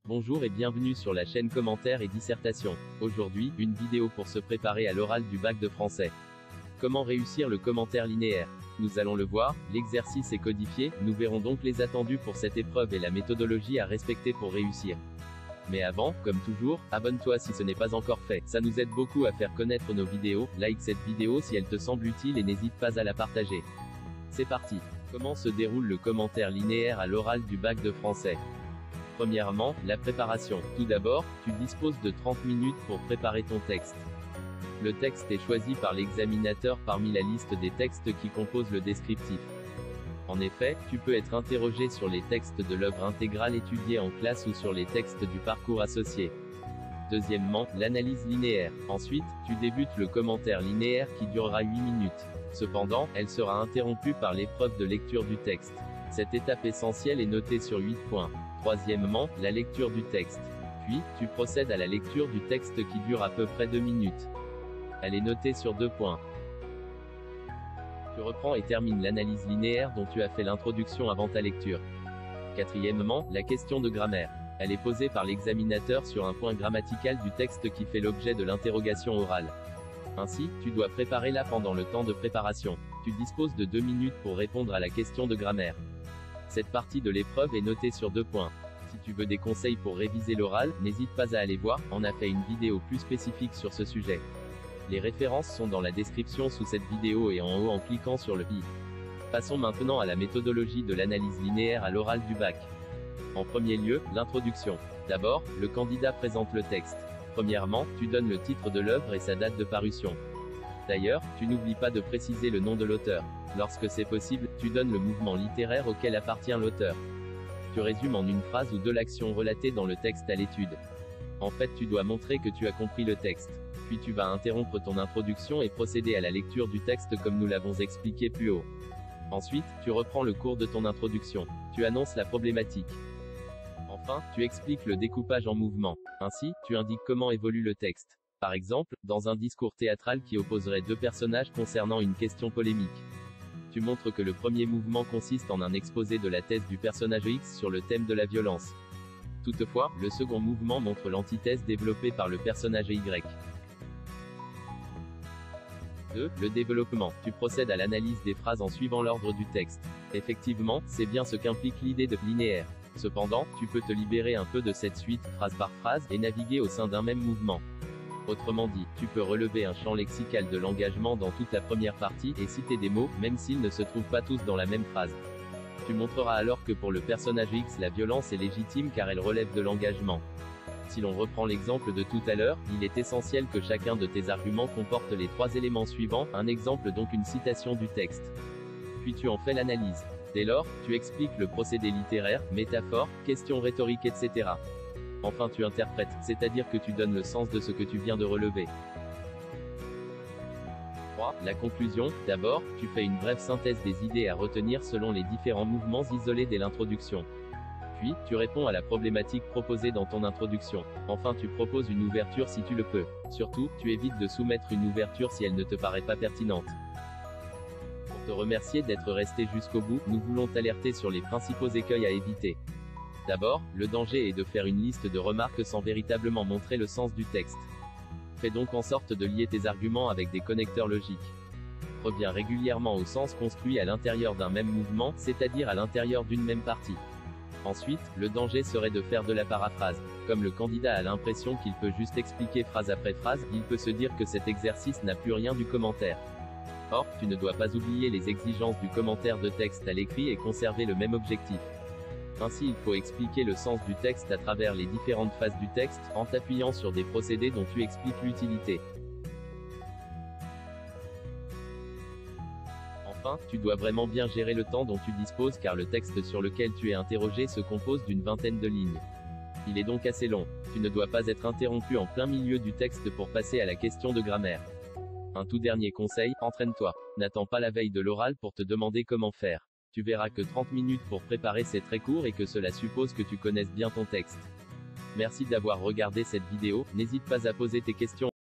Bonjour et bienvenue sur la chaîne Commentaires et Dissertations. Aujourd'hui, une vidéo pour se préparer à l'oral du bac de français. Comment réussir le commentaire linéaire? Nous allons le voir, l'exercice est codifié, nous verrons donc les attendus pour cette épreuve et la méthodologie à respecter pour réussir. Mais avant, comme toujours, abonne-toi si ce n'est pas encore fait, ça nous aide beaucoup à faire connaître nos vidéos, like cette vidéo si elle te semble utile et n'hésite pas à la partager. C'est parti. Comment se déroule le commentaire linéaire à l'oral du bac de français? Premièrement, la préparation. Tout d'abord, tu disposes de 30 minutes pour préparer ton texte. Le texte est choisi par l'examinateur parmi la liste des textes qui composent le descriptif. En effet, tu peux être interrogé sur les textes de l'œuvre intégrale étudiée en classe ou sur les textes du parcours associé. Deuxièmement, l'analyse linéaire. Ensuite, tu débutes le commentaire linéaire qui durera 8 minutes. Cependant, elle sera interrompue par l'épreuve de lecture du texte. Cette étape essentielle est notée sur 8 points. Troisièmement, la lecture du texte. Puis, tu procèdes à la lecture du texte qui dure à peu près 2 minutes. Elle est notée sur 2 points. Tu reprends et termines l'analyse linéaire dont tu as fait l'introduction avant ta lecture. Quatrièmement, la question de grammaire. Elle est posée par l'examinateur sur un point grammatical du texte qui fait l'objet de l'interrogation orale. Ainsi, tu dois préparer-la pendant le temps de préparation. Tu disposes de 2 minutes pour répondre à la question de grammaire. Cette partie de l'épreuve est notée sur 2 points. Si tu veux des conseils pour réviser l'oral, n'hésite pas à aller voir, on a fait une vidéo plus spécifique sur ce sujet. Les références sont dans la description sous cette vidéo et en haut en cliquant sur le i. Passons maintenant à la méthodologie de l'analyse linéaire à l'oral du bac. En premier lieu, l'introduction. D'abord, le candidat présente le texte. Premièrement, tu donnes le titre de l'œuvre et sa date de parution. D'ailleurs, tu n'oublies pas de préciser le nom de l'auteur. Lorsque c'est possible, tu donnes le mouvement littéraire auquel appartient l'auteur. Tu résumes en une phrase ou deux l'action relatée dans le texte à l'étude. En fait, tu dois montrer que tu as compris le texte. Puis tu vas interrompre ton introduction et procéder à la lecture du texte comme nous l'avons expliqué plus haut. Ensuite, tu reprends le cours de ton introduction. Tu annonces la problématique. Enfin, tu expliques le découpage en mouvements. Ainsi, tu indiques comment évolue le texte. Par exemple, dans un discours théâtral qui opposerait deux personnages concernant une question polémique. Tu montres que le premier mouvement consiste en un exposé de la thèse du personnage X sur le thème de la violence. Toutefois, le second mouvement montre l'antithèse développée par le personnage Y. 2. Le développement. Tu procèdes à l'analyse des phrases en suivant l'ordre du texte. Effectivement, c'est bien ce qu'implique l'idée de linéaire. Cependant, tu peux te libérer un peu de cette suite, phrase par phrase, et naviguer au sein d'un même mouvement. Autrement dit, tu peux relever un champ lexical de l'engagement dans toute la première partie, et citer des mots, même s'ils ne se trouvent pas tous dans la même phrase. Tu montreras alors que pour le personnage X la violence est légitime car elle relève de l'engagement. Si l'on reprend l'exemple de tout à l'heure, il est essentiel que chacun de tes arguments comporte les 3 éléments suivants, un exemple donc une citation du texte. Puis tu en fais l'analyse. Dès lors, tu expliques le procédé littéraire, métaphore, question rhétorique etc. Enfin tu interprètes, c'est-à-dire que tu donnes le sens de ce que tu viens de relever. 3. La conclusion. D'abord, tu fais une brève synthèse des idées à retenir selon les différents mouvements isolés dès l'introduction. Puis, tu réponds à la problématique proposée dans ton introduction. Enfin tu proposes une ouverture si tu le peux. Surtout, tu évites de soumettre une ouverture si elle ne te paraît pas pertinente. Pour te remercier d'être resté jusqu'au bout, nous voulons t'alerter sur les principaux écueils à éviter. D'abord, le danger est de faire une liste de remarques sans véritablement montrer le sens du texte. Fais donc en sorte de lier tes arguments avec des connecteurs logiques. Reviens régulièrement au sens construit à l'intérieur d'un même mouvement, c'est-à-dire à l'intérieur d'une même partie. Ensuite, le danger serait de faire de la paraphrase. Comme le candidat a l'impression qu'il peut juste expliquer phrase après phrase, il peut se dire que cet exercice n'a plus rien du commentaire. Or, tu ne dois pas oublier les exigences du commentaire de texte à l'écrit et conserver le même objectif. Ainsi il faut expliquer le sens du texte à travers les différentes phases du texte, en t'appuyant sur des procédés dont tu expliques l'utilité. Enfin, tu dois vraiment bien gérer le temps dont tu disposes car le texte sur lequel tu es interrogé se compose d'une vingtaine de lignes. Il est donc assez long. Tu ne dois pas être interrompu en plein milieu du texte pour passer à la question de grammaire. Un tout dernier conseil, entraîne-toi. N'attends pas la veille de l'oral pour te demander comment faire. Tu verras que 30 minutes pour préparer c'est très court et que cela suppose que tu connaisses bien ton texte. Merci d'avoir regardé cette vidéo, n'hésite pas à poser tes questions.